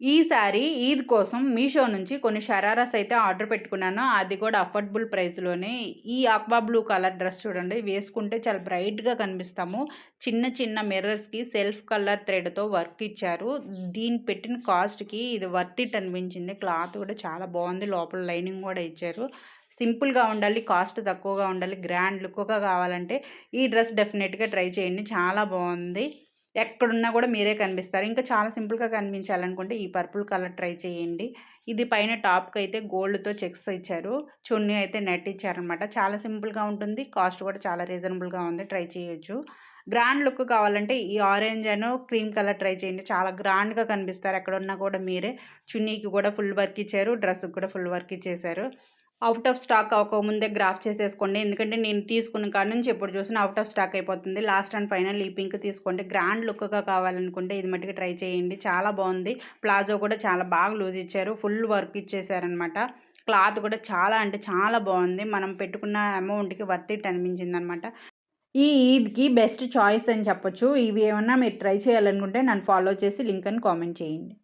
ఈసారి ఈద్ కోసం మీషో నుంచి కొన్ని షరారాస్ అయితే ఆర్డర్ పెట్టుకున్నాను. అది కూడా అఫోర్డబుల్ ప్రైస్‌లోనే. ఈ అక్వా బ్లూ కలర్ డ్రెస్ చూడండి. వేసుకుంటే చాలా బ్రైట్‌గా కనిపిస్తాము. చిన్న చిన్న మిర్రర్స్‌కి సెల్ఫ్ కలర్ థ్రెడ్‌తో వర్క్ ఇచ్చారు. దీనికి పెట్టిన కాస్ట్‌కి ఇది వర్త్ ఇట్ అనిపించింది. క్లాత్ కూడా చాలా బాగుంది. లోపల లైనింగ్ కూడా ఇచ్చారు. సింపుల్‌గా ఉండాలి, కాస్ట్ తక్కువగా ఉండాలి, గ్రాండ్ లుక్‌గా కావాలంటే ఈ డ్రెస్ డెఫినిట్‌గా ట్రై చేయండి. చాలా బాగుంది. ఎక్కడున్నా కూడా మీరే కనిపిస్తారు. ఇంకా చాలా సింపుల్‌గా కనిపించాలనుకుంటే ఈ పర్పుల్ కలర్ ట్రై చేయండి. ఇది పైన టాప్‌కైతే గోల్డ్‌తో చెక్స్ ఇచ్చారు. చున్నీ అయితే నెట్ ఇచ్చారనమాట. చాలా సింపుల్‌గా ఉంటుంది. కాస్ట్ కూడా చాలా రీజనబుల్‌గా ఉంది. ట్రై చేయొచ్చు. గ్రాండ్ లుక్ కావాలంటే ఈ ఆరెంజ్ అను, క్రీమ్ కలర్ ట్రై చేయండి. చాలా గ్రాండ్‌గా కనిపిస్తారు. ఎక్కడున్నా కూడా మీరే. చున్నీకి కూడా ఫుల్ వర్క్ ఇచ్చారు. డ్రెస్‌కి కూడా ఫుల్ వర్క్ ఇచ్చేశారు. ఔట్ ఆఫ్ స్టాక్ అవ్వకముందే గ్రాఫ్ చేసేసుకోండి. ఎందుకంటే నేను తీసుకున్న కాడ నుంచి ఎప్పుడు చూసినా ఔట్ ఆఫ్ స్టాక్ అయిపోతుంది. లాస్ట్ అండ్ ఫైనల్ ఈ పింక్ తీసుకోండి. గ్రాండ్ లుక్‌గా కావాలనుకుంటే ఇది మట్టుకు ట్రై చేయండి. చాలా బాగుంది. ప్లాజో కూడా చాలా బాగా లూజ్ ఇచ్చారు. Full work ఇచ్చేసారనమాట. క్లాత్ కూడా చాలా అంటే చాలా బాగుంది. మనం పెట్టుకున్న అమౌంట్‌కి వర్త్ ఇట్ అనిపించిందనమాట. ఈ ఈద్‌కి బెస్ట్ చాయిస్ అని చెప్పొచ్చు. ఇవి ఏమన్నా మీరు ట్రై చేయాలనుకుంటే నన్ను ఫాలో చేసి లింక్ అని కామెంట్ చేయండి.